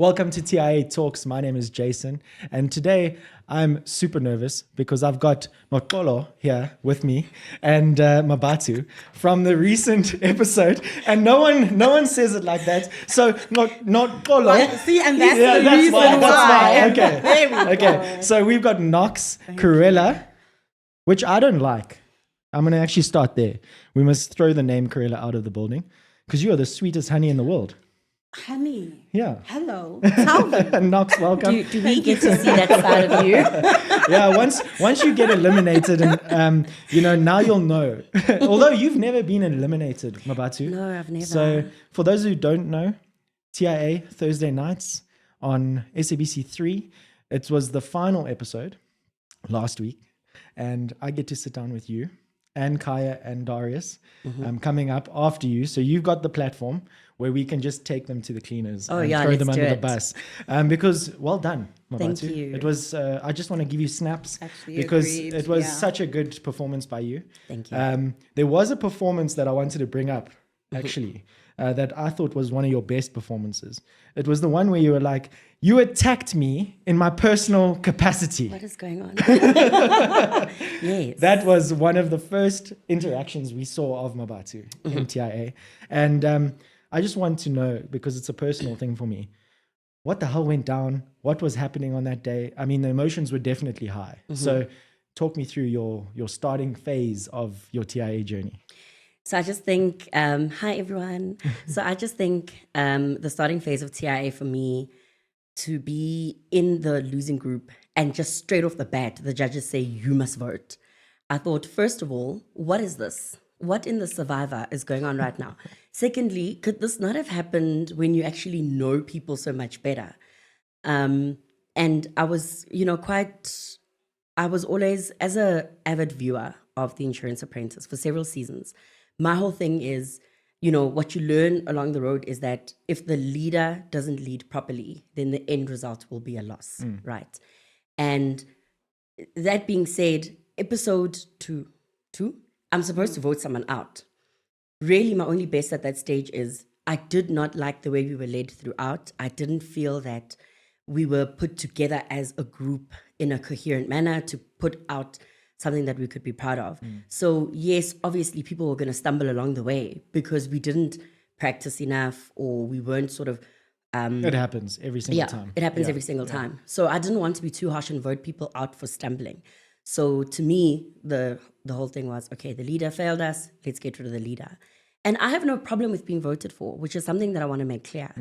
welcome to TIA Talks. My name is Jason, and today I'm super nervous because I've got Motolo here with me and Mmabatho from the recent episode, and no one says it like that. So Motolo. See, and that's the reason why. That's why. Okay. There we Okay. So we've got Nox, Cruella, which I don't like. I'm going to actually start there. We must throw the name Cruella out of the building because you are the sweetest honey in the world. Honey. Yeah. Hello. Tell me. Nox, welcome. Do we get to see that side of you? Yeah, once you get eliminated, and now you'll know. Although you've never been eliminated, Mmabatho. No, I've never. So for those who don't know, TIA Thursday nights on SABC3. It was the final episode last week, and I get to sit down with you and Kaya and Darius coming up after you. So you've got the platform where we can just take them to the cleaners and throw them under the bus. Because well done, Mmabatho. Thank you. It was. I just want to give you snaps Actually, because agreed. it was such a good performance by you. Thank you. There was a performance that I wanted to bring up actually. That I thought was one of your best performances. It was the one where you were like, you attacked me in my personal capacity. What is going on? Yes. That was one of the first interactions we saw of Mmabatho in TIA. And I just want to know, because it's a personal thing for me, what the hell went down? What was happening on that day? I mean, the emotions were definitely high. So talk me through your starting phase of your TIA journey. So I just think, hi everyone. So I just think the starting phase of TIA for me, to be in the losing group and just straight off the bat, the judges say, you must vote. I thought, first of all, what is this? What in the Survivor is going on right now? Secondly, could this not have happened when you actually know people so much better? And I was, I was always, as a avid viewer of The Insurance Apprentice for several seasons, my whole thing is, what you learn along the road is that if the leader doesn't lead properly, then the end result will be a loss, right? And that being said, episode two, I'm supposed to vote someone out. Really, my only best at that stage is I did not like the way we were led throughout. I didn't feel that we were put together as a group in a coherent manner to put out something that we could be proud of. So yes, obviously people were going to stumble along the way because we didn't practice enough, or we weren't sort of... it happens every single time. It happens every single time. So I didn't want to be too harsh and vote people out for stumbling. So to me, the whole thing was, okay, the leader failed us, let's get rid of the leader. And I have no problem with being voted for, which is something that I want to make clear.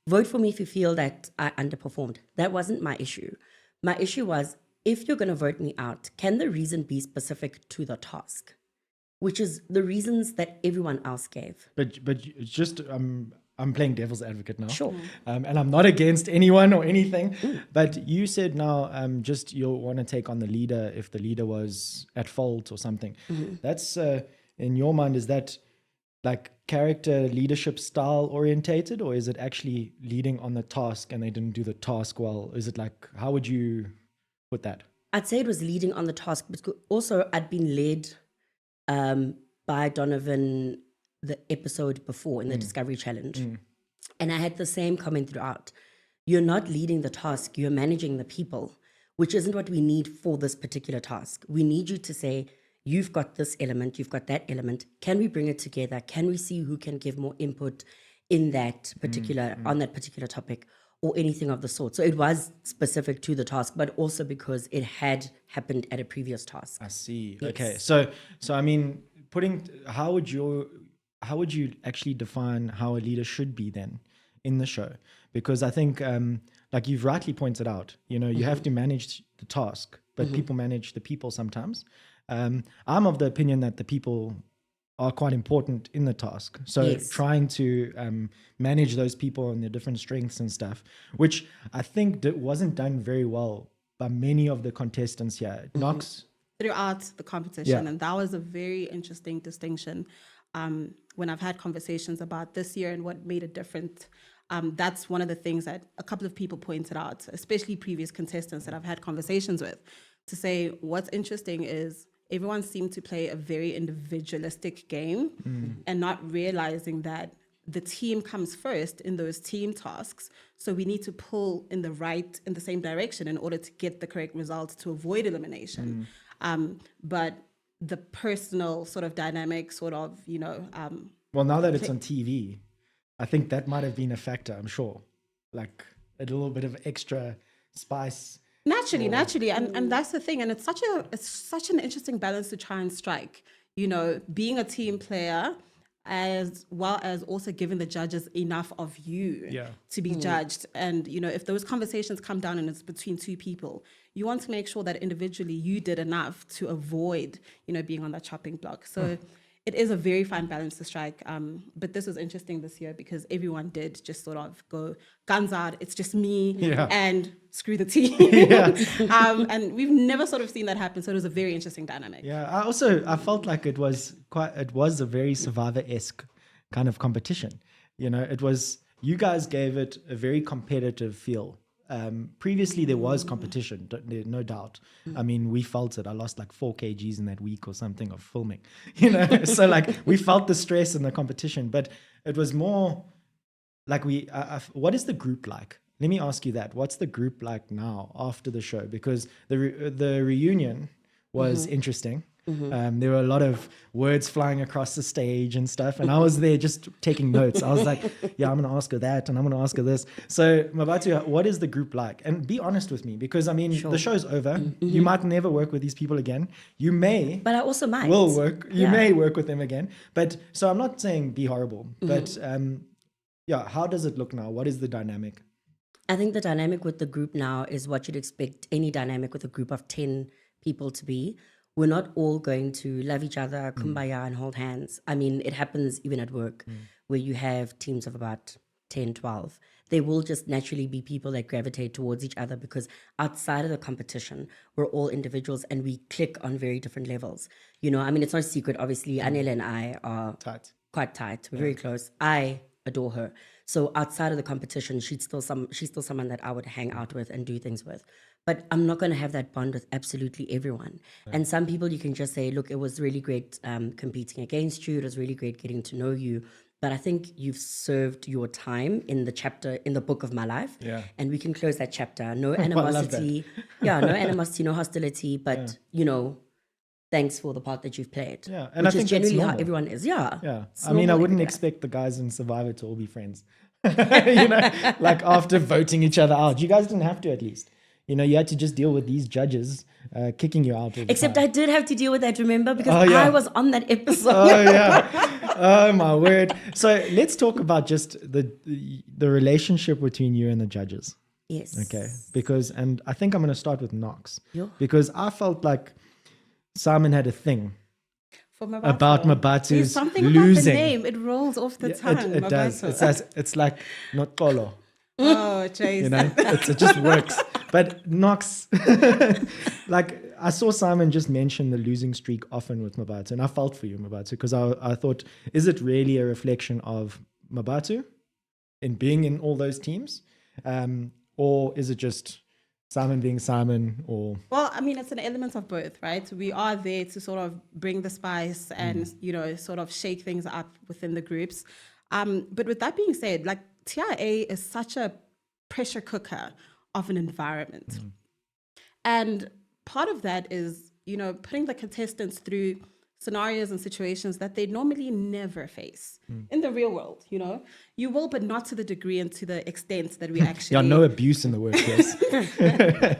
Vote for me if you feel that I underperformed. That wasn't my issue. My issue was, if you're going to vote me out, can the reason be specific to the task? Which is the reasons that everyone else gave. But just I'm playing devil's advocate now. Sure. And I'm not against anyone or anything. But you said now just you'll want to take on the leader if the leader was at fault or something. That's in your mind, is that like character leadership style orientated, or is it actually leading on the task and they didn't do the task well? Is it like, how would you put that? I'd say it was leading on the task, but also I'd been led by Donovan the episode before in the Discovery Challenge. And I had the same comment throughout. You're not leading the task, you're managing the people, which isn't what we need for this particular task. We need you to say, you've got this element, you've got that element. Can we bring it together? Can we see who can give more input in that particular, on that particular topic, or anything of the sort? So it was specific to the task, but also because it had happened at a previous task. I see. Yes. Okay. So I mean, how would you actually define how a leader should be then in the show? Because I think, like you've rightly pointed out, you have to manage the task, but people manage the people sometimes. I'm of the opinion that the people are quite important in the task. So trying to manage those people and their different strengths and stuff, which I think wasn't done very well by many of the contestants here. Nox? Throughout the competition. And that was a very interesting distinction. When I've had conversations about this year and what made it different, that's one of the things that a couple of people pointed out, especially previous contestants that I've had conversations with, to say what's interesting is everyone seemed to play a very individualistic game and not realizing that the team comes first in those team tasks. So we need to pull in the same direction in order to get the correct results to avoid elimination. But the personal sort of dynamic sort of, Well, now that it's on TV, I think that might have been a factor, I'm sure. Like a little bit of extra spice. Naturally. And that's the thing. And it's such an interesting balance to try and strike, being a team player as well as also giving the judges enough of you to be judged. And, if those conversations come down and it's between two people, you want to make sure that individually you did enough to avoid, being on that chopping block. So it is a very fine balance to strike. But this was interesting this year because everyone did just sort of go guns out. It's just me and screw the team. And we've never sort of seen that happen. So it was a very interesting dynamic. Yeah. I felt like it was a very Survivor-esque kind of competition. You guys gave it a very competitive feel. Previously there was competition, no doubt. I mean, we felt it. I lost like 4 kgs in that week or something of filming, so like we felt the stress and the competition, but it was more like what is the group like? Let me ask you that. What's the group like now after the show? Because the reunion was interesting. There were a lot of words flying across the stage and stuff. And I was there just taking notes. I was like, yeah, I'm going to ask her that and I'm going to ask her this. So Mmabatho, what is the group like? And be honest with me, because I mean, the show's over. You might never work with these people again. You may. But I also might. Will work. You may work with them again. But so I'm not saying be horrible. But how does it look now? What is the dynamic? I think the dynamic with the group now is what you'd expect any dynamic with a group of 10 people to be. We're not all going to love each other, kumbaya, and hold hands. I mean, it happens even at work where you have teams of about 10, 12. There will just naturally be people that gravitate towards each other because outside of the competition, we're all individuals and we click on very different levels. I mean, it's not a secret. Obviously, Anele and I are quite tight. We're very close. I adore her. So outside of the competition, she's still someone that I would hang out with and do things with. But I'm not going to have that bond with absolutely everyone. Yeah. And some people you can just say, look, it was really great competing against you. It was really great getting to know you. But I think you've served your time in the book of my life. Yeah. And we can close that chapter. No animosity. No animosity, no hostility. But, thanks for the part that you've played. Yeah. And which I think is generally that's how everyone is. Yeah. Yeah. I mean, I wouldn't expect the guys in Survivor to all be friends. Like after voting each other out. You guys didn't have to, at least. You had to just deal with these judges kicking you out. Except I did have to deal with that, remember? Because I was on that episode. Oh, yeah. Oh, my word. So let's talk about just the relationship between you and the judges. Yes. Okay. And I think I'm going to start with Nox. Yeah. Because I felt like Simon had a thing Mmabatho. About Mmabatho's There's something losing. about the name. It rolls off the tongue. It does. It's like not Kolo. Oh, Jason. It just works. But Nox, like I saw Simon just mention the losing streak often with Mmabatho, and I felt for you, Mmabatho, because I thought, is it really a reflection of Mmabatho in being in all those teams, or is it just Simon being Simon? Well, I mean, it's an element of both, right? We are there to sort of bring the spice and sort of shake things up within the groups. But with that being said, like TIA is such a pressure cooker of an environment. And part of that is, putting the contestants through scenarios and situations that they normally never face in the real world. You will, but not to the degree and to the extent that we actually... Yeah, no abuse in the workplace.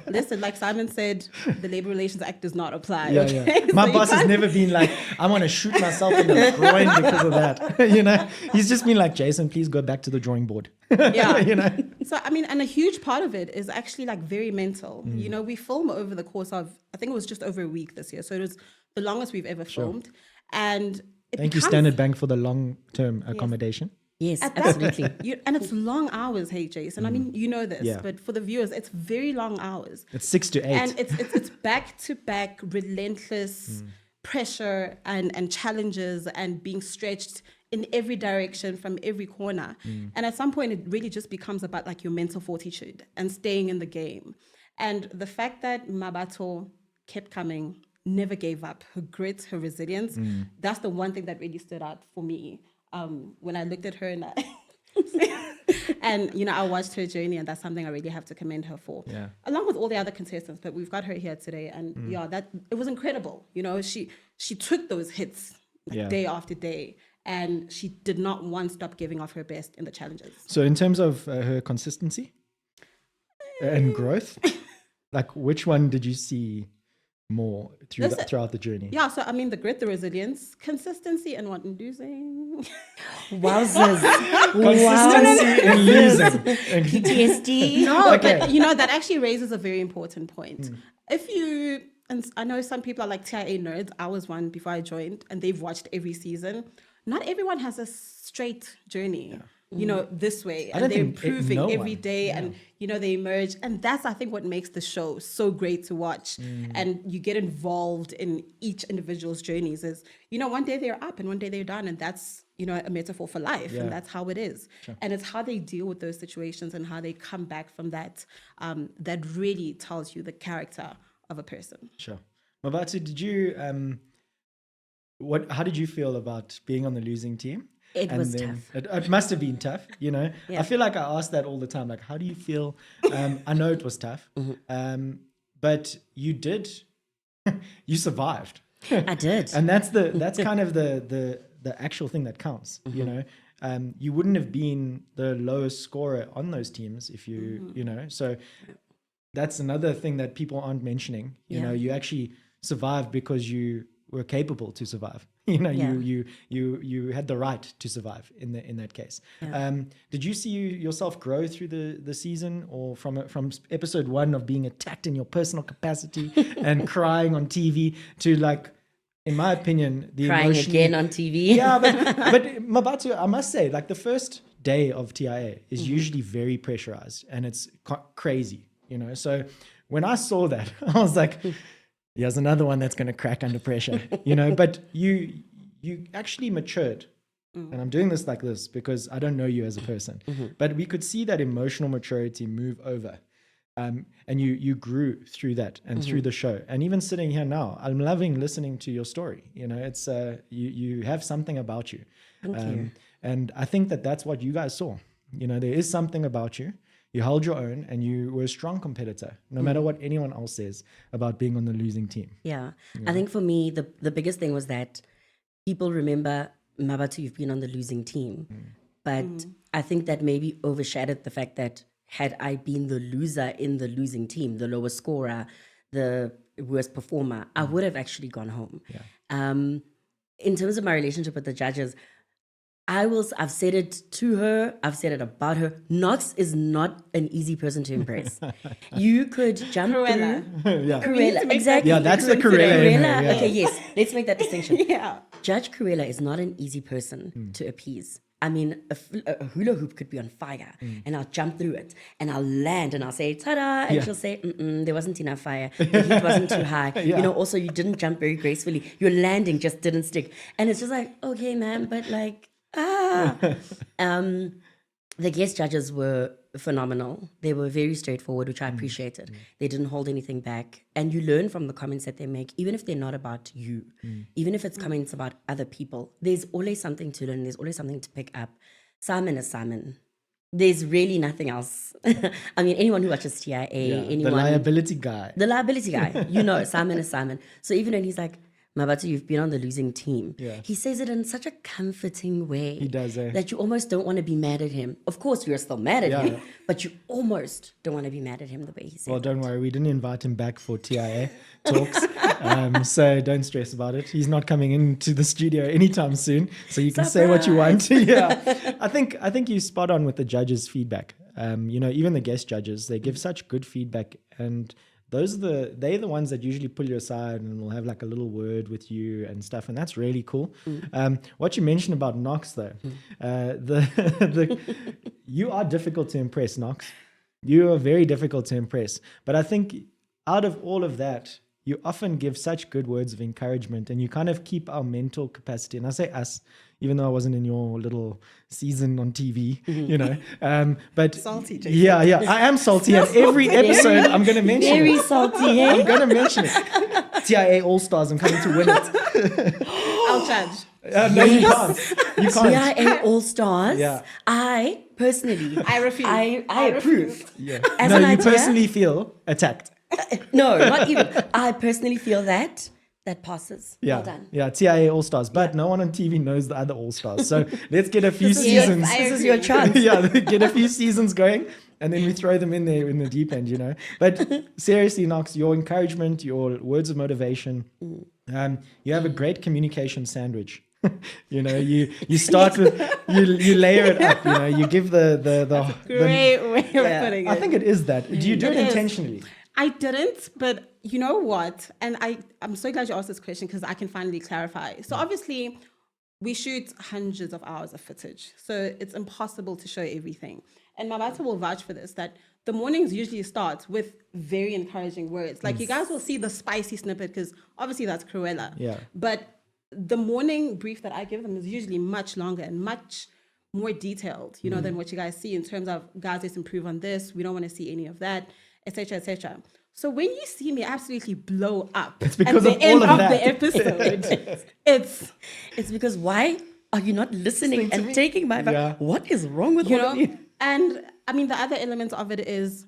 Listen, like Simon said, the Labor Relations Act does not apply. Yeah, yeah. My boss has never been like, I want to shoot myself in the groin because of that. He's just been like, Jason, please go back to the drawing board. Yeah. So, I mean, and a huge part of it is actually like very mental. We film over the course of, I think it was just over a week this year. So it was the longest we've ever filmed. And thank you, Standard Bank, for the long-term accommodation. Yes, absolutely. And it's long hours, hey, Jason. I mean, this, but for the viewers, it's very long hours. It's 6 to 8. And it's back-to-back relentless pressure and challenges and being stretched in every direction from every corner. And at some point, it really just becomes about like your mental fortitude and staying in the game. And the fact that Mmabatho kept coming, never gave up, her grit, her resilience, that's the one thing that really stood out for me. When I looked at her and And, you know, I watched her journey, and that's something I really have to commend her for. Yeah. Along with all the other contestants, but we've got her here today. And that it was incredible. You know, she took those hits day after day, and she did not once stop giving off her best in the challenges. So in terms of her consistency and growth, like which one did you see more throughout the journey? Yeah, so I mean, the grit, the resilience, consistency, and what losing. Wowzers. Consistency and losing. PTSD. No, Okay. but you know, that actually raises a very important point. If you, and I know some people are like TIA nerds, I was one before I joined, and they've watched every season. Not everyone has a straight journey. You know, this way, and they're improving every day, and you know, they emerge, and that's, I think, what makes the show so great to watch. And you get involved in each individual's journeys. Is, you know, one day they're up and one day they're down, and that's, you know, a metaphor for life, and that's how it is. And it's how they deal with those situations and how they come back from that that really tells you the character of a person. Sure. Mmabatho, did you how did you feel about being on the losing team? It was tough. It must have been tough, you know. Yeah. I feel like I ask that all the time. Like, how do you feel? I know it was tough, but you did. You survived. I did. And that's kind of the actual thing that counts. You know, you wouldn't have been the lowest scorer on those teams if you you know. So that's another thing that people aren't mentioning. You know, you actually survived because you were capable to survive. You know, you had the right to survive in that case. Did you see yourself grow through the season, or from episode 1 of being attacked in your personal capacity and crying on TV to, like, in my opinion, the Crying emotion again on TV. Yeah, but Mmabatho, I must say, like, the first day of TIA is usually very pressurized, and it's crazy, you know. So when I saw that, I was like, here's another one that's going to crack under pressure, you know. But you actually matured, and I'm doing this like this because I don't know you as a person, but we could see that emotional maturity move over, and you grew through that and through the show. And even sitting here now, I'm loving listening to your story. You know, it's you have something about you. Thank you. And I think that's what you guys saw. You know, there is something about you. You held your own, and you were a strong competitor, no matter what anyone else says about being on the losing team. Yeah. I think for me, the biggest thing was that people remember, Mmabatho, you've been on the losing team. But I think that maybe overshadowed the fact that had I been the loser in the losing team, the lowest scorer, the worst performer, I would have actually gone home. In terms of my relationship with the judges, I've said it to her, I've said it about her. Nox is not an easy person to impress. You could jump Cruella. through Yeah. Cruella, exactly. Yeah, that's the Cruella in her, yeah. Okay, yes, let's make that distinction. Yeah. Judge Cruella is not an easy person to appease. I mean, a hula hoop could be on fire, and I'll jump through it, and I'll land, and I'll say, ta-da, and she'll say, there wasn't enough fire, the heat wasn't too high. You know, also, you didn't jump very gracefully. Your landing just didn't stick. And it's just like, okay, ma'am, but like, the guest judges were phenomenal. They were very straightforward, which I appreciated. They didn't hold anything back. And you learn from the comments that they make, even if they're not about you, even if it's comments about other people. There's always something to learn. There's always something to pick up. Simon is Simon. There's really nothing else. I mean, anyone who watches TIA, anyone. The liability guy. The liability guy. You know, Simon is Simon. So even when he's like, Mmabatho, you've been on the losing team. He says it in such a comforting way. He does, that you almost don't want to be mad at him. Of course, you're still mad at him, but you almost don't want to be mad at him the way he said Well, it. don't worry. We didn't invite him back for TIA talks. So don't stress about it. He's not coming into the studio anytime soon. So you can say what you want. Yeah. I think you spot on with the judges' feedback. You know, even the guest judges, they give such good feedback, and they're the ones that usually pull you aside and will have like a little word with you and stuff, and that's really cool. What you mentioned about Nox, though, you are difficult to impress, Nox. You are very difficult to impress. But I think out of all of that, you often give such good words of encouragement, and you kind of keep our mental capacity. And I say us, even though I wasn't in your little season on TV, you know. But Salty, Jason. Yeah, I am salty. And every episode, I'm going to mention Very it. salty, I'm eh? going to mention it. TIA All-Stars, I'm coming to win it. I'll judge. No, you can't. You can't. TIA All Stars. Yeah. I personally, I refuse. I approve. Yeah. As No, an you idea, personally feel attacked. no, not even. I personally feel that passes. Yeah. Well done. Yeah, TIA All Stars. But no one on TV knows the other All Stars. So let's get a few This is your- seasons. this is your chance. Yeah, get a few seasons going, and then we throw them in there in the deep end, you know. But seriously, Nox, your encouragement, your words of motivation, you have a great communication sandwich. You know, you start with you layer it up. You know, you give the Great way of putting it. I think it is that. Do you do it It is. intentionally? I didn't, but you know what? And I'm so glad you asked this question because I can finally clarify. So obviously, we shoot hundreds of hours of footage, so it's impossible to show everything. And Mmabatho will vouch for this, that the mornings usually start with very encouraging words. Like you guys will see the spicy snippet because obviously that's Cruella. Yeah. But the morning brief that I give them is usually much longer and much more detailed, you know, than what you guys see in terms of, guys, let's improve on this. We don't want to see any of that, etc., etc. So when you see me absolutely blow up It's because at of the end all of of that. the episode, it's because why are you not listening and taking my advice? Yeah. What is wrong with you all of know, you? and I mean the other element of it is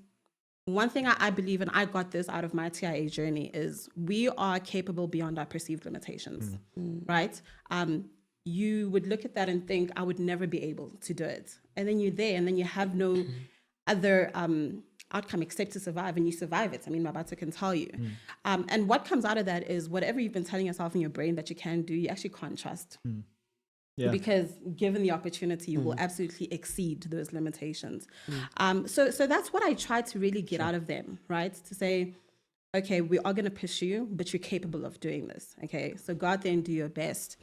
one thing I believe, and I got this out of my TIA journey, is we are capable beyond our perceived limitations, right? You would look at that and think, I would never be able to do it. And then you're there, and then you have no other outcome except to survive, and you survive it. I mean, Mmabatho can tell you. And what comes out of that is whatever you've been telling yourself in your brain that you can do, you actually can't trust. Yeah. Because given the opportunity, you will absolutely exceed those limitations. So that's what I try to really get out of them, right? To say, okay, we are going to push you, but you're capable of doing this. Okay, so go out there and do your best.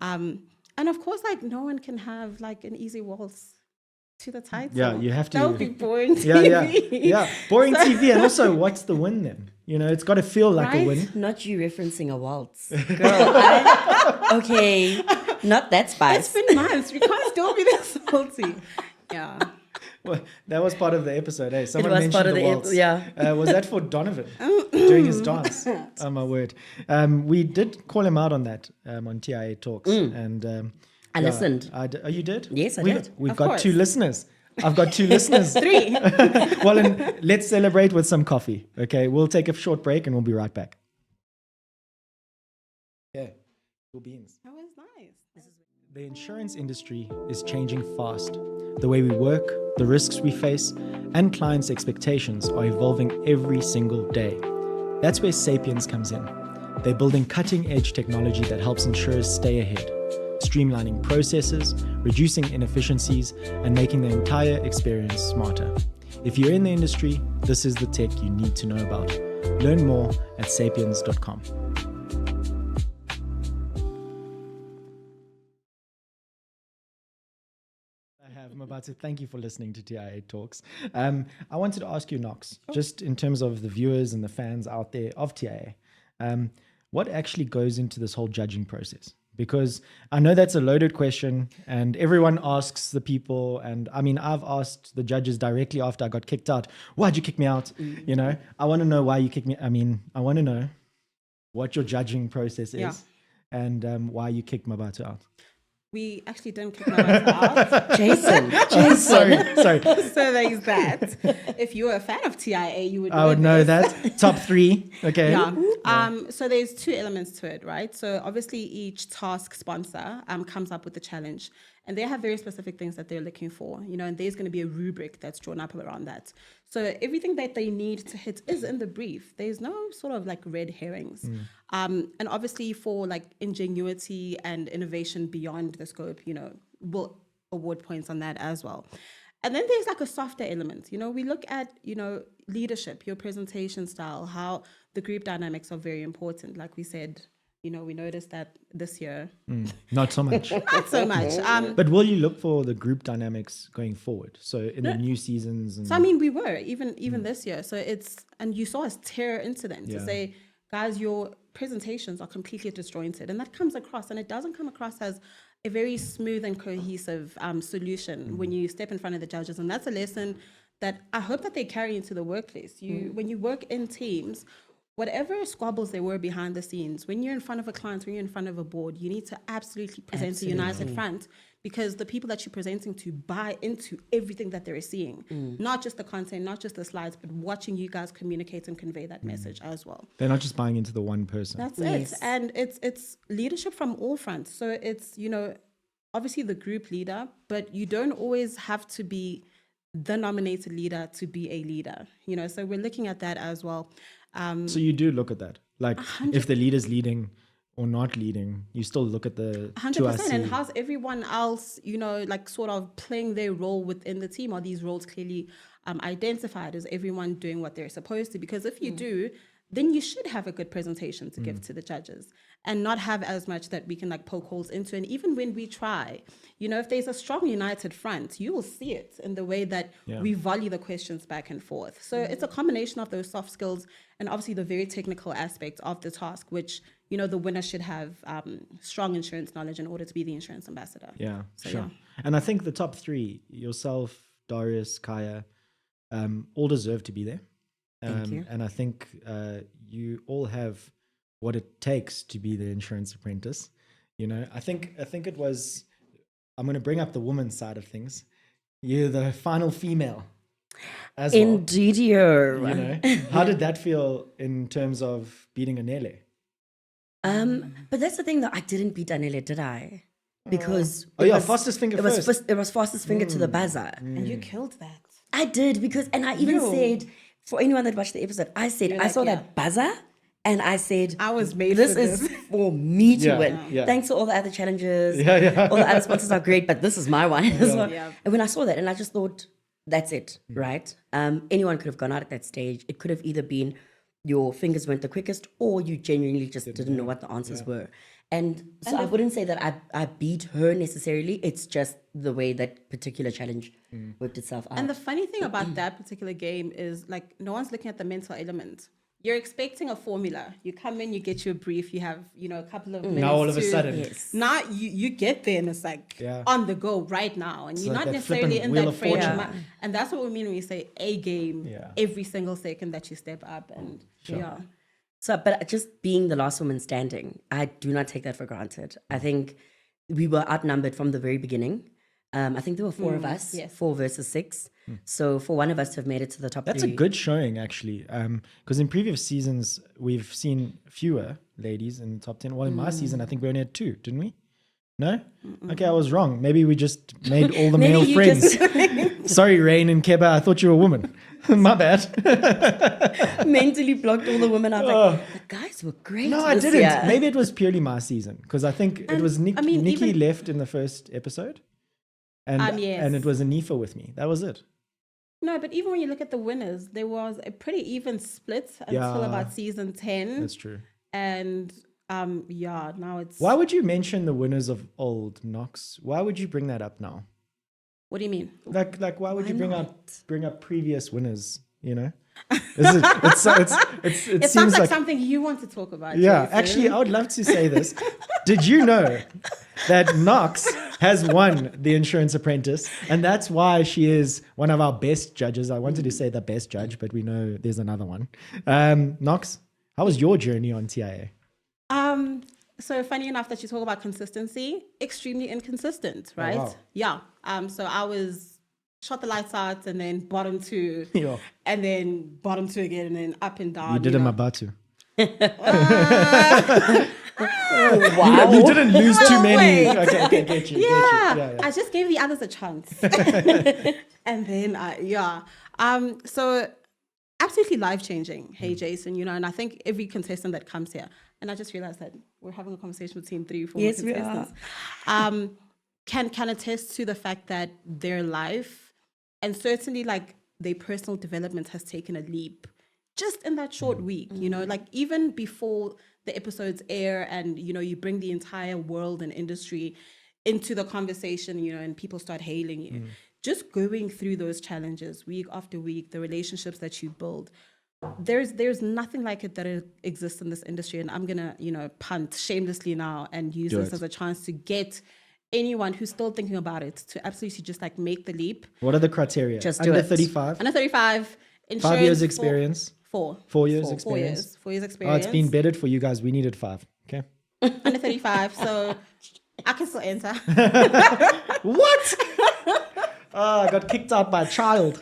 And of course, like no one can have like an easy waltz to the title. Yeah, you have to. That would be boring Yeah, TV. yeah. Boring TV, and also, what's the win then? You know, it's got to feel like a Right? win. Not you referencing a waltz. Girl, okay, not that It's spice. been months. We can't still be this salty. Yeah. Well, that was part of the episode. Hey, someone was mentioned part of the the waltz. yeah. Was that for Donovan doing his dance? Oh my word! We did call him out on that on TIA Talks, and I listened. Oh, you did? Yes, I We've, did. We've Of got course. 2 listeners. I've got 2 listeners. 3. Well, and let's celebrate with some coffee. Okay, we'll take a short break and we'll be right back. Yeah, cool beans. That was nice. The insurance industry is changing fast. The way we work, the risks we face, and clients' expectations are evolving every single day. That's where Sapiens comes in. They're building cutting-edge technology that helps insurers stay ahead, streamlining processes, reducing inefficiencies, and making the entire experience smarter. If you're in the industry, this is the tech you need to know about. Learn more at sapiens.com. Mmabatho, thank you for listening to TIA Talks. I wanted to ask you, Nox, just in terms of the viewers and the fans out there of TIA, what actually goes into this whole judging process? Because I know that's a loaded question and everyone asks the people, and I mean, I've asked the judges directly after I got kicked out, why'd you kick me out? You know, I want to know why you kicked me. I mean, I want to know what your judging process is Yeah. and why you kicked Mmabatho out. We actually didn't kick Mmabatho out. Jason. Sorry. So there's that. If you were a fan of TIA, you would I would know this. that. Top 3. Okay. Yeah. So there's 2 elements to it, right? So obviously each task sponsor comes up with a challenge, and they have very specific things that they're looking for, you know, and there's going to be a rubric that's drawn up around that. So everything that they need to hit is in the brief. There's no sort of like red herrings. And obviously for like ingenuity and innovation beyond the scope, you know, we'll award points on that as well. And then there's like a softer element. You know, we look at, you know, leadership, your presentation style, how the group dynamics are very important. Like we said, you know, we noticed that this year, Not so much. not so much. But will you look for the group dynamics going forward? So in the new seasons? And So I mean, we were even this year. So it's, and you saw us tear into them to Yeah. say, guys, your presentations are completely disjointed, and that comes across, and it doesn't come across as a very smooth and cohesive solution when you step in front of the judges, and that's a lesson that I hope that they carry into the workplace. When you work in teams, whatever squabbles there were behind the scenes, when you're in front of a client, when you're in front of a board, you need to absolutely present a united front, because the people that you're presenting to buy into everything that they're seeing, not just the content, not just the slides, but watching you guys communicate and convey that message as well. They're not just buying into the one person. That's it. And it's leadership from all fronts. So it's, obviously the group leader, but you don't always have to be the nominated leader to be a leader, so we're looking at that as well. So you do look at that, like if the leader's leading or not leading, you still look at the 100%. And how's everyone else, like sort of playing their role within the team? Are these roles clearly identified? Is everyone doing what they're supposed to? Because if you do, then you should have a good presentation to give to the judges, and not have as much that we can like poke holes into. And even when we try, if there's a strong united front, you will see it in the way that we volley the questions back and forth. So it's a combination of those soft skills and obviously the very technical aspect of the task, which, the winner should have strong insurance knowledge in order to be the insurance ambassador. Yeah, so, sure. And I think the top three, yourself, Darius, Kaya, all deserve to be there. Thank you. And I think you all have what it takes to be the insurance apprentice. I think it was, I'm going to bring up the woman's side of things. You're the final female as Indeed, well. How did that feel in terms of beating Anele? But that's the thing, though. I didn't beat Anele, did I? Because fastest finger first. It was fastest finger to the buzzer. And you killed that. I did, because, and I even said, for anyone that watched the episode, I said, I saw that buzzer, and I said, I was made this for this. is for me to win. Yeah. Thanks to all the other challenges. Yeah. All the other sponsors are great, but this is my one. Yeah. And when I saw that, and I just thought, that's it, right? Anyone could have gone out at that stage. It could have either been your fingers weren't the quickest, or you genuinely just didn't know what the answers were. And so I wouldn't say that I beat her necessarily. It's just the way that particular challenge worked itself out. And the funny thing about that particular game is, like, no one's looking at the mental element. You're expecting a formula. You come in, you get your brief, you have, a couple of minutes. Now all of a sudden. Now you get there and it's like on the go right now. And you're like not that necessarily in Wheel that of frame. Fortune. And that's what we mean when we say a game every single second that you step up. And So, but just being the last woman standing, I do not take that for granted. I think we were outnumbered from the very beginning. I think there were four of us, 4 versus 6. So for one of us to have made it to the top 3. That's a good showing, actually. Because in previous seasons, we've seen fewer ladies in the top 10. Well, in my season, I think we only had 2, didn't we? No? Okay, I was wrong. Maybe we just made all the male friends. Sorry, Rain and Keba, I thought you were a woman. My bad. Mentally blocked all the women out. Like, the guys were great. No, I didn't. Year. Maybe it was purely my season. Because I think it was Nikki left in the first episode. And it was Anifa with me. That was it. No, but even when you look at the winners, there was a pretty even split until about season 10. That's true. And now it's... Why would you mention the winners of old, Nox? Why would you bring that up now? What do you mean? Like why would you bring up previous winners, It sounds like something you want to talk about. Yeah, Jason. actually, I would love to say this. Did you know that Nox has won the Insurance Apprentice, and that's why she is one of our best judges? I wanted to say the best judge, but we know there's another one. Nox, how was your journey on TIA? So funny enough that you talk about consistency, extremely inconsistent, right? Oh, wow. Yeah. So I was shot the lights out and then bottom 2 and then bottom 2 again and then up and down. You did a Mmabatho. Wow. You didn't lose too many. Wait. Okay, get you. Yeah. I just gave the others a chance. And then, so absolutely life-changing. Hey, Jason, and I think every contestant that comes here, and I just realized that we're having a conversation between 3 or 4 contestants, can attest to the fact that their life and certainly like their personal development has taken a leap just in that short week, like even before the episodes air and, you bring the entire world and industry into the conversation, and people start hailing you. Just going through those challenges week after week, the relationships that you build, there's nothing like it that exists in this industry. And I'm gonna, punt shamelessly now and use this as a chance to get anyone who's still thinking about it to absolutely just like make the leap. What are the criteria? Just Under do it. 35? Under 35, 5 years experience. 4. 4 years 4 experience. years. 4 years Oh, experience. it's been bedded for you guys. We needed 5. Okay. Under 35, so I can still enter. What? I got kicked out by a child.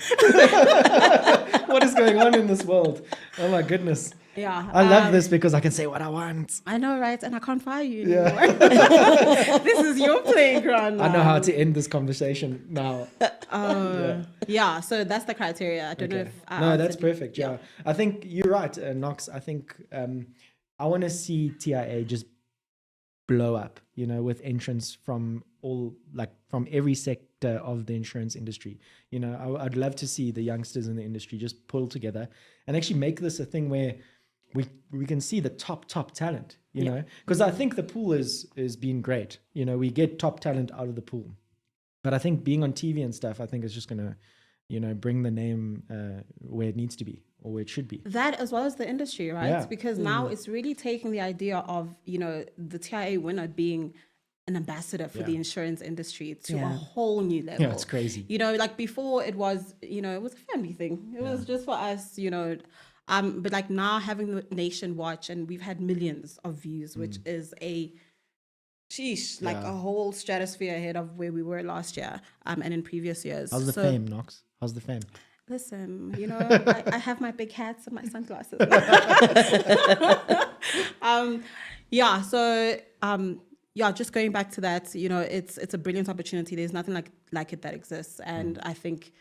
What is going on in this world? Oh my goodness. Yeah. I love this because I can say what I want. I know, right? And I can't fire you anymore. This is your playground now. I know how to end this conversation now. Yeah, so that's the criteria. I don't know if... No, that's perfect. Yeah. I think you're right, Nox. I think I want to see TIA just blow up, you know, with entrants from from every sector of the insurance industry. You know, I'd love to see the youngsters in the industry just pull together and actually make this a thing where we can see the top talent, you know, because I think the pool is been great. You know, we get top talent out of the pool, but I think being on TV and stuff, I think is just going to, you know, bring the name where it needs to be or where it should be. That as well as the industry, right? Yeah. Because now it's really taking the idea of, you know, the TIA winner being an ambassador for the insurance industry to a whole new level. Yeah, it's crazy. You know, like before it was, you know, it was a family thing. It was just for us, you know. But like now having the nation watch, and we've had millions of views, which is a a whole stratosphere ahead of where we were last year and in previous years. How's the fame, Nox? How's the fame? Listen, you know, I have my big hats and my sunglasses. Just going back to that, you know, it's a brilliant opportunity. There's nothing like it that exists. And I think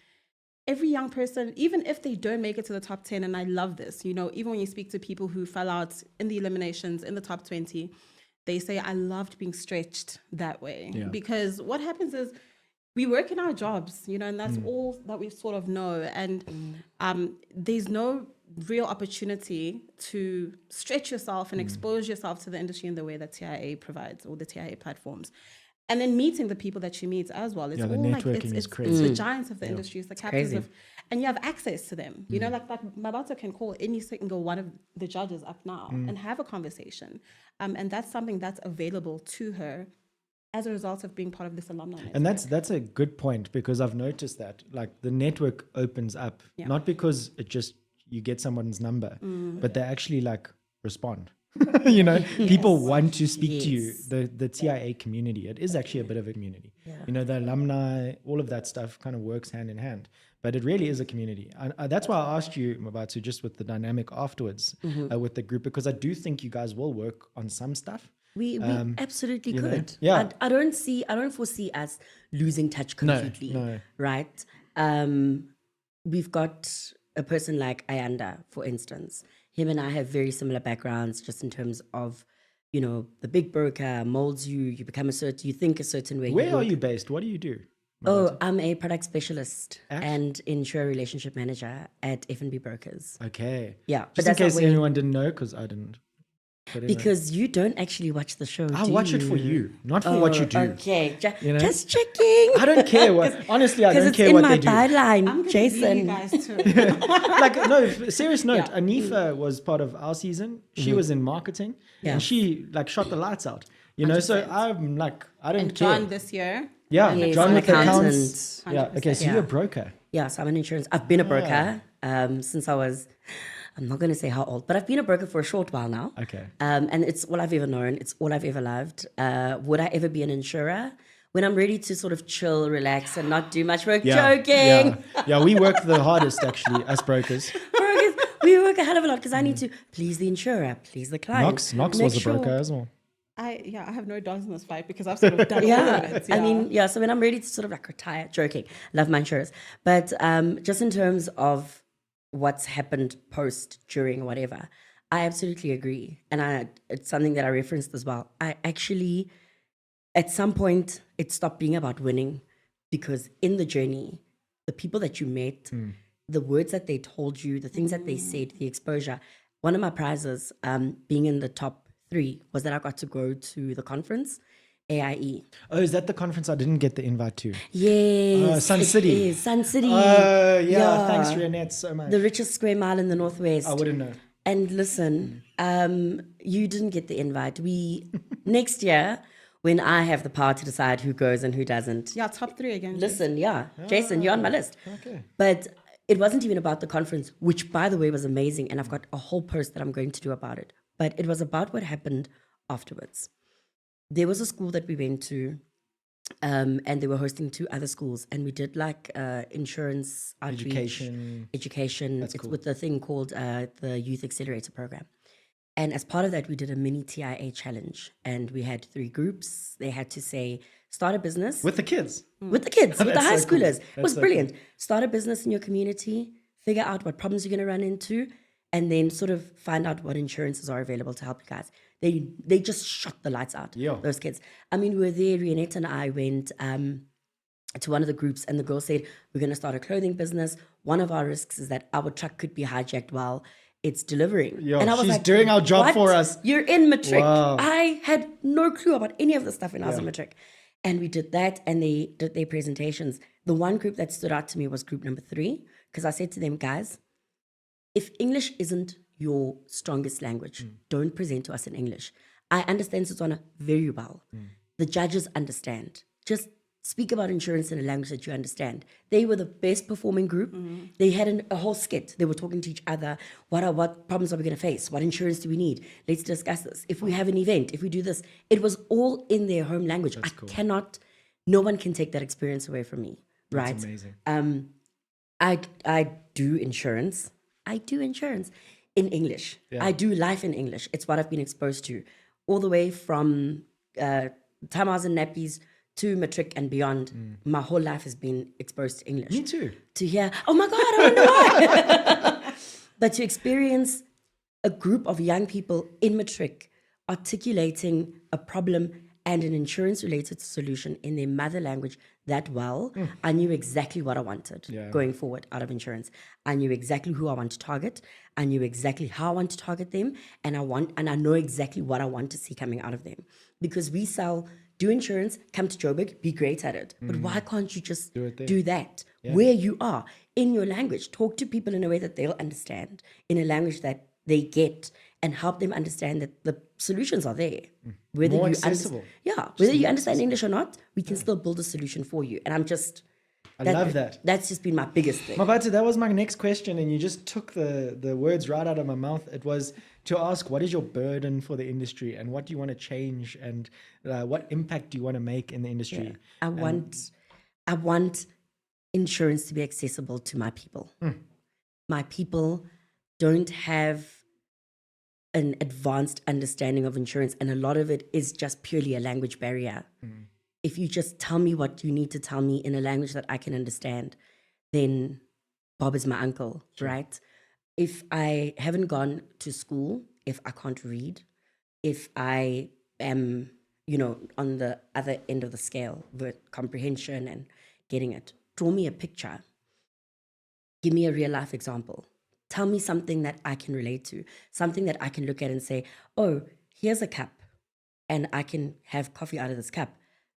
every young person, even if they don't make it to the top 10, and I love this, you know, even when you speak to people who fell out in the eliminations in the top 20, they say, I loved being stretched that way. Yeah. Because what happens is we work in our jobs, you know, and that's all that we sort of know. And there's no real opportunity to stretch yourself and expose yourself to the industry in the way that TIA provides, or the TIA platforms. And then meeting the people that you meet as well. It's the all like networking is it's crazy. the giants of the industry, it's the captains of, and you have access to them. You know, like Mmabatho can call any single one of the judges up now and have a conversation. And that's something that's available to her as a result of being part of this alumni network. And that's a good point, because I've noticed that like the network opens up, not because it just you get someone's number, but they actually like respond. You know, people want to speak to you. The TIA community, it is actually a bit of a community. You know, the alumni, all of that stuff kind of works hand in hand, but it really is a community. And that's why I asked you, Mmabatho, just with the dynamic afterwards with the group, because I do think you guys will work on some stuff. We absolutely you know? could. Yeah. I don't foresee us losing touch completely. No. Right? We've got a person like Ayanda, for instance. Him and I have very similar backgrounds, just in terms of, you know, the big broker molds you. You become you think a certain way. Where are you based? What do you do? Oh, I'm a product specialist and insurer relationship manager at F&B Brokers. Okay. Yeah. Just in case anyone didn't know, because I didn't. Because you don't actually watch the show. I watch it for you, not for what you do. Okay, you know? Just checking. I don't care what. Honestly, I don't care what they do. Because it's in my I'm byline, gonna Jason. leave you guys too. Like, no, serious note. Anifa was part of our season. She was in marketing, and she like shot the lights out. You know, so I'm like, I don't And care. John this year. Yeah, Yes, John I'm with the an accounts. accountant. Yeah, okay, so you're a broker. Yes, I'm an insurance. I've been a broker since I was. I'm not going to say how old, but I've been a broker for a short while now. Okay. And it's all I've ever known. It's all I've ever loved. Would I ever be an insurer? When I'm ready to sort of chill, relax, and not do much work. Joking. Yeah, we work the hardest actually as brokers. Brokers, we work a hell of a lot because I need to please the insurer, please the client. Nox Make was a sure- broker as well. I have no dogs in this fight because I've sort of done all of it. I mean, so when I'm ready to sort of like retire, joking, love my insurers. But just in terms of what's happened post, during, whatever, I absolutely agree. And it's something that I referenced as well. I actually, at some point, it stopped being about winning, because in the journey, the people that you met, the words that they told you, the things that they said, the exposure. One of my prizes, being in the top 3, was that I got to go to the conference, AIE. Oh, is that the conference I didn't get the invite to? Yes. Sun it City. is. Sun City. Yeah, thanks, Renette, so much. The richest square mile in the Northwest. I wouldn't know. And listen, you didn't get the invite. Next year, when I have the power to decide who goes and who doesn't. Yeah, top 3 again. Listen, Jason, you're on my list. Okay. But it wasn't even about the conference, which by the way was amazing. And I've got a whole post that I'm going to do about it. But it was about what happened afterwards. There was a school that we went to, and they were hosting 2 other schools, and we did like insurance outreach, education. It's cool. with the thing called the Youth Accelerator Program. And as part of that, we did a mini TIA challenge, and we had 3 groups. They had to say, start a business with the kids. with the kids, with the high so cool. schoolers. It That's was so brilliant. Start a business in your community, figure out what problems you're going to run into, and then sort of find out what insurances are available to help you guys. They just shot the lights out, Yeah. those kids. I mean, we were there, Rianette and I went to one of the groups, and the girl said, we're going to start a clothing business. One of our risks is that our truck could be hijacked while it's delivering. Yo, and I was she's like, doing our job "What? for us." You're in matric. Wow. I had no clue about any of the stuff when I was in matric. And we did that, and they did their presentations. The one group that stood out to me was group number 3, because I said to them, guys, if English isn't your strongest language, don't present to us in English. I understand Setswana very well. The judges understand. Just speak about insurance in a language that you understand. They were the best performing group. They had a whole skit. They were talking to each other. What problems are we going to face? What insurance do we need? Let's discuss this. If we have an event, if we do this, it was all in their home language. No one can take that experience away from me. Right? That's amazing. I do insurance. In English. Yeah. I do life in English. It's what I've been exposed to all the way from time I was in nappies to matric and beyond. My whole life has been exposed to English. Me too. To hear, oh my God, I wonder why. But to experience a group of young people in matric articulating a problem and an insurance-related solution in their mother language that well, I knew exactly what I wanted going forward out of insurance. I knew exactly who I want to target. I knew exactly how I want to target them, and I know exactly what I want to see coming out of them. Because we do insurance, come to Joburg, be great at it. But why can't you just do that where you are in your language? Talk to people in a way that they'll understand, in a language that they get, and help them understand that the solutions are there. Whether More you accessible. whether you understand English or not, we can still build a solution for you. And I love that. That's just been my biggest thing. Mmabatho, that was my next question, and you just took the words right out of my mouth. It was to ask, what is your burden for the industry, and what do you want to change, and what impact do you want to make in the industry? I want insurance to be accessible to my people. My people don't have an advanced understanding of insurance, and a lot of it is just purely a language barrier. If you just tell me what you need to tell me in a language that I can understand, then Bob is my uncle, right? If I haven't gone to school, if I can't read, if I am, on the other end of the scale with comprehension and getting it, draw me a picture. Give me a real life example. Tell me something that I can relate to, something that I can look at and say, oh, here's a cup, and I can have coffee out of this cup.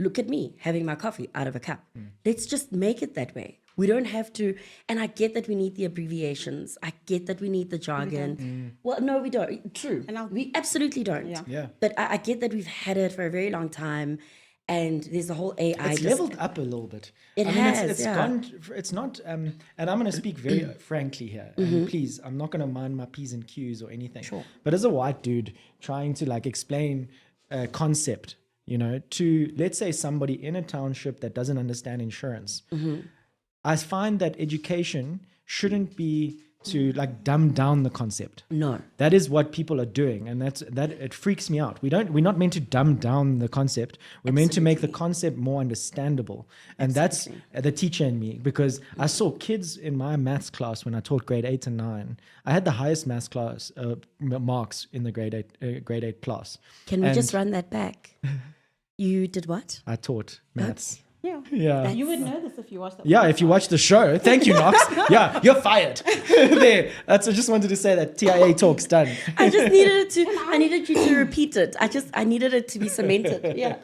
Look at me having my coffee out of a cup. Let's just make it that way. We don't have to, and I get that we need the abbreviations. I get that we need the jargon. Well, no, we don't. True. We absolutely don't. Yeah. But I get that we've had it for a very long time, and there's the whole AI. It's leveled up a little bit. It has, it's gone. It's not. And I'm going to speak very frankly here. And please, I'm not going to mind my P's and Q's or anything. Sure. But as a white dude trying to explain a concept, to, let's say, somebody in a township that doesn't understand insurance, I find that education shouldn't be to dumb down the concept. No. That is what people are doing, and that it freaks me out. We're not meant to dumb down the concept. We're meant to make the concept more understandable. And that's the teacher in me, because I saw kids in my maths class when I taught grade 8 and 9. I had the highest maths class marks in the grade 8 class. Can we just run that back? You did what? I taught maths. Yeah. Yeah. You would know this if you watched it. Yeah, if you watch the show. Thank you, Nox. Yeah, you're fired. There. I just wanted to say that TIA talk's done. I just needed I needed you to repeat it. I needed it to be cemented. Yeah.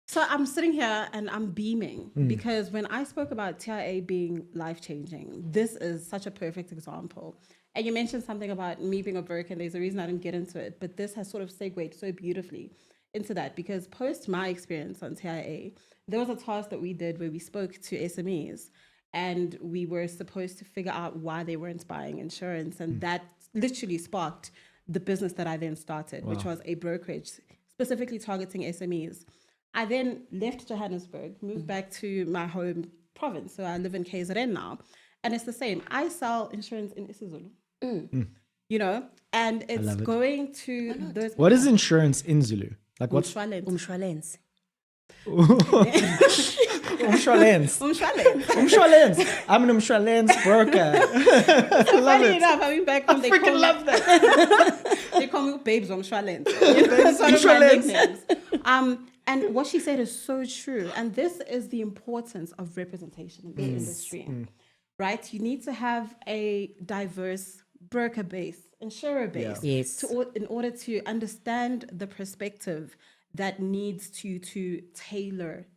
So I'm sitting here and I'm beaming because when I spoke about TIA being life-changing, this is such a perfect example. And you mentioned something about me being a broker, and there's a reason I didn't get into it, but this has sort of segued so beautifully into that, because post my experience on TIA, there was a task that we did where we spoke to SMEs, and we were supposed to figure out why they weren't buying insurance. And that literally sparked the business that I then started, which was a brokerage specifically targeting SMEs. I then left Johannesburg, moved back to my home province. So I live in KZN now. And it's the same. I sell insurance in isiZulu, you know, and it's going to those. What is insurance in Zulu? Like what's Umshwalense. Umshwalense? Umshwalense. I'm an umshwalense broker. So funny enough, I mean, back home, they freaking love that. they call me Babes Umshwalense. It's one of my nicknames. And what she said is so true. And this is the importance of representation in the industry, right? You need to have a diverse broker base, insurer base, in order to understand the perspective that needs to tailor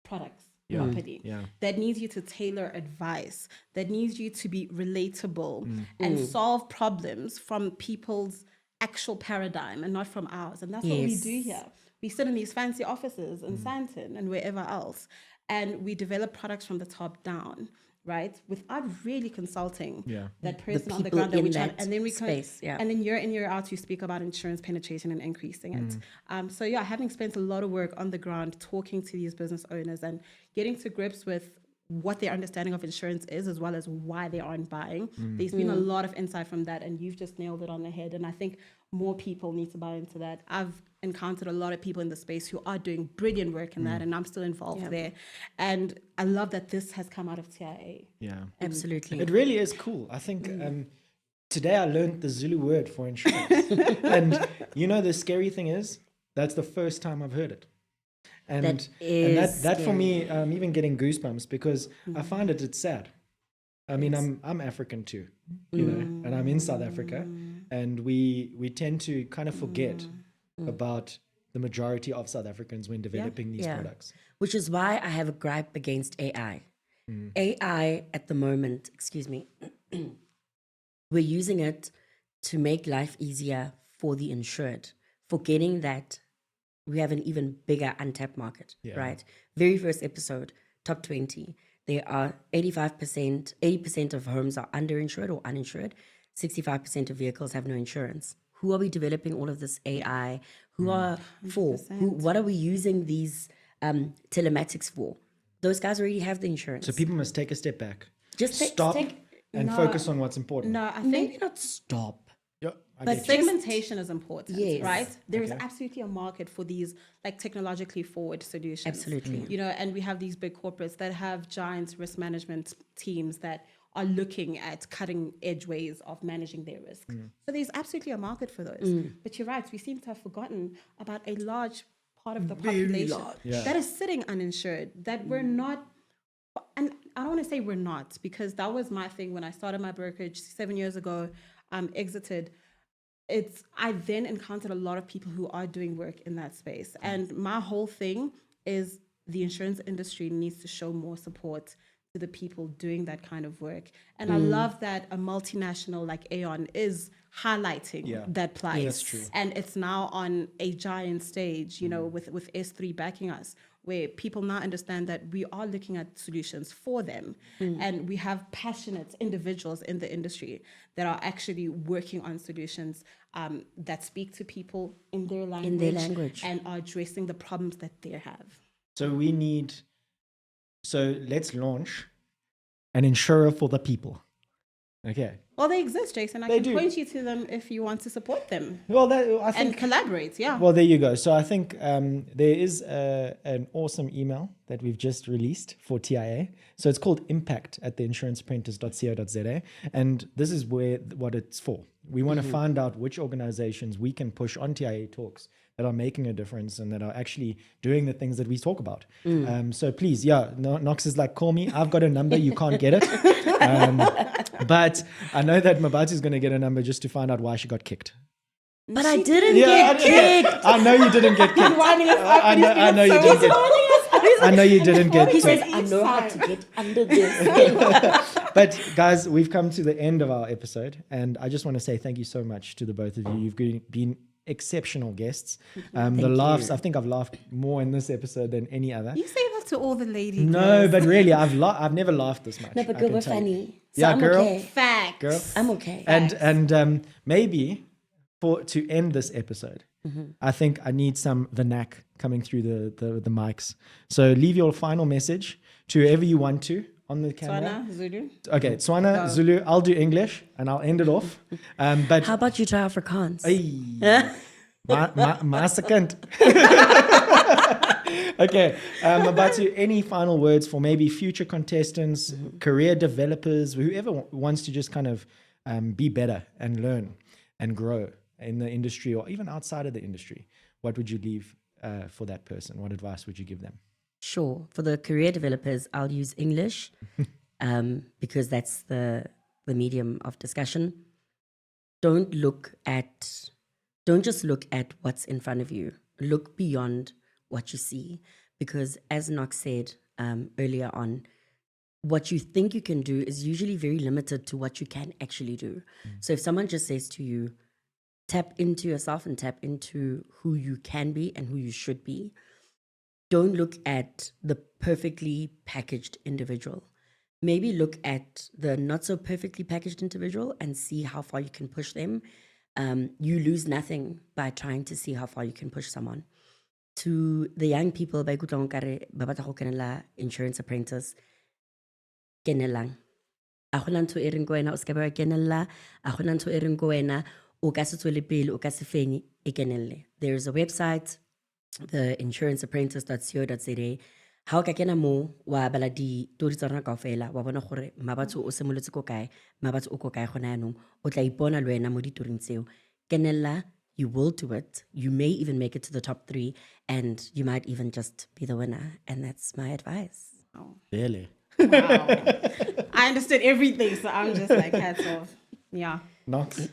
products properly, that needs you to tailor advice, that needs you to be relatable and solve problems from people's actual paradigm and not from ours. And that's what we do here. We sit in these fancy offices in Sandton and wherever else, and we develop products from the top down, right? Without really consulting that person on the ground that we try, and then we space, and then year in, year out, you speak about insurance penetration and increasing it. So having spent a lot of work on the ground, talking to these business owners and getting to grips with what their understanding of insurance is, as well as why they aren't buying. There's been a lot of insight from that, and you've just nailed it on the head. And I think more people need to buy into that. I've encountered a lot of people in the space who are doing brilliant work in that, and I'm still involved there. And I love that this has come out of TIA. Yeah, absolutely. It really is cool. I think today I learned the Zulu word for insurance. And you know, the scary thing is, that's the first time I've heard it. And that for me, I'm even getting goosebumps because I find it's sad. I mean, I'm African too, you know, and I'm in South Africa, and we tend to kind of forget about the majority of South Africans when developing these products. Which is why I have a gripe against AI. AI at the moment, we're using it to make life easier for the insured, forgetting that we have an even bigger untapped market, right? Very first episode, top 20. There are 80% of homes are underinsured or uninsured. 65% of vehicles have no insurance. Who are we developing all of this AI? Who are for? What are we using these telematics for? Those guys already have the insurance. So people must take a step back. Just stop and focus on what's important. No, I maybe think not stop. but segmentation is important, right? There is Okay. absolutely a market for these like technologically forward solutions. Absolutely. You know, and we have these big corporates that have giant risk management teams that are looking at cutting edge ways of managing their risk. So there's absolutely a market for those. But you're right, we seem to have forgotten about a large part of the population that is sitting uninsured, that we're not. And I don't want to say we're not, because that was my thing when I started my brokerage 7 years ago, exited. I then encountered a lot of people who are doing work in that space. And my whole thing is the insurance industry needs to show more support to the people doing that kind of work. And I love that a multinational like Aon is highlighting that plight. That's true. And it's now on a giant stage, you know, with S3 backing us, where people now understand that we are looking at solutions for them. And we have passionate individuals in the industry that are actually working on solutions that speak to people in their language, and are addressing the problems that they have. So let's launch an insurer for the people. Okay. Well, they exist, Jason. I can point you to them if you want to support them. Well, I think, and collaborate, Well, there you go. So I think there is an awesome email that we've just released for TIA. So it's called impact@theinsuranceapprentice.co.za. And this is what it's for. We want to find out which organizations we can push on TIA Talks that are making a difference and that are actually doing the things that we talk about. So please, Nox is like, call me. I've got a number. You can't get it. But I know that Mmabatho is going to get a number just to find out why she got kicked. But I didn't get kicked. I know you didn't get kicked. I know you didn't get kicked. I know you didn't get He kicked. says, I know how to get under this. But guys, we've come to the end of our episode, and I just want to say thank you so much to the both of you. You've been exceptional guests. The laughs, I think I've laughed more in this episode than any other. You say that to all the ladies. No, but really, I've never laughed this much. No, but I girl, can we're tell you. funny. So Yeah, I'm girl. okay. Facts. Girl. I'm okay. And maybe to end this episode, I think I need some vernac coming through the mics. So leave your final message to whoever you want to on the camera. Tswana, Zulu. Okay, Tswana, Zulu. I'll do English and I'll end it off. But How about you try Afrikaans? my second. Okay, Mmabatho, any final words for maybe future contestants, career developers, whoever wants to just kind of be better and learn and grow in the industry or even outside of the industry? What would you leave for that person? What advice would you give them? Sure. For the career developers, I'll use English because that's the medium of discussion. Don't just look at what's in front of you. Look beyond what you see. Because as Nox said earlier on, what you think you can do is usually very limited to what you can actually do. So if someone just says to you, tap into yourself and tap into who you can be and who you should be, don't look at the perfectly packaged individual. Maybe look at the not so perfectly packaged individual and see how far you can push them. You lose nothing by trying to see how far you can push someone. To the young people, ba ikutlwa nkare ba batla go kenela insurance apprentice, kenelang. A gona ntho e reng ko wena o ska ba kenella, a gona ntho e reng ko wena o ka se tswele pele o ka se fenye e kenelle. There is a website, the insuranceapprentice.co.za. Ha o ka kena mo wa bala di tori tsa rona kaofela wa bona gore Mmabatho o simolotse ko kae, Mmabatho o ko kae gona yanong, o tla ipona le wena mo ditoring tseo. Kenella, you will do it. You may even make it to the top 3 and you might even just be the winner. And that's my advice. Really? Wow. I understood everything, so I'm just like, hats off. Yeah. Nox?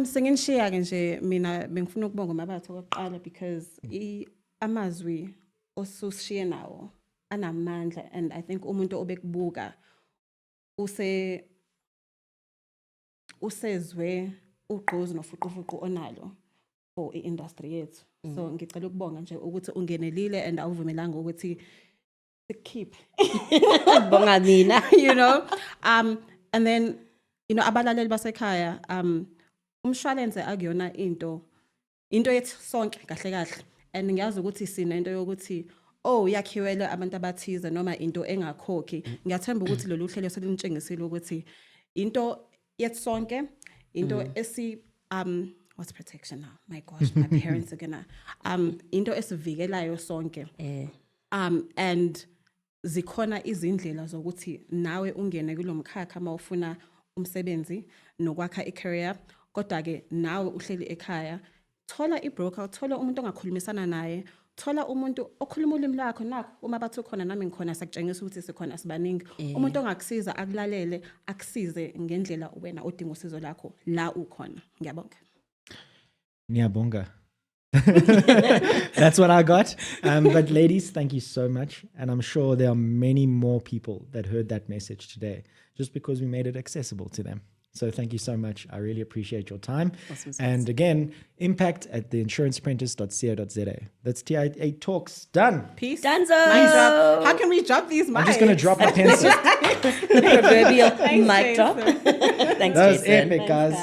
Singing share nje mina bengifuna ukubonga Mmabatho oqala because amazwi osushiye nawo anamandla, and I think umuntu obekubuka usezwe ugqozi nofuqufuqu onalo for i-industry yethu. So ngicela ukubonga nje ukuthi ungenelile and awuvumelanga ukuthi keep Bonga mina. you know, and then abalaleli basekhaya, umshwalense akuyona into yethu sonke kahle kahle, and ngiyazi ukuthi sinento yokuthi yakhiwele abantu abathize noma into engakhokhi. Ngiyathemba ukuthi lolu hlelo selintshengisile ukuthi into yethu sonke, into what's protection now? My gosh, my parents are gonna into esivikelayo sonke. And zikhona izindlela zokuthi nawe ungene kulomkhakha mawufuna umsebenzi nokwakha i-career, kodwa ke nawe uhleli ekhaya, thola i-broker, thola umuntu ongakhulumisana naye, thola umuntu okhuluma ulimi lakho. Nakho Mmabatho khona nami ngikhona, sakutshengisa ukuthi sikhona sibaningi. Umuntu ongakusiza akulalele, akusize ngendlela wena odinga usizo lakho la ukhona. Ngiyabonga. Ngiyabonga. That's what I got. But ladies, thank you so much. And I'm sure there are many more people that heard that message today just because we made it accessible to them. So thank you so much. I really appreciate your time. Awesome. And again, impact at theinsuranceapprentice.co.za. That's TIA Talks. Done. Peace. Dunzo. Mic drop. How can we drop these mics? I'm just going to drop a pencil. The proverbial mic drop. Thanks, That was Jason. epic, guys.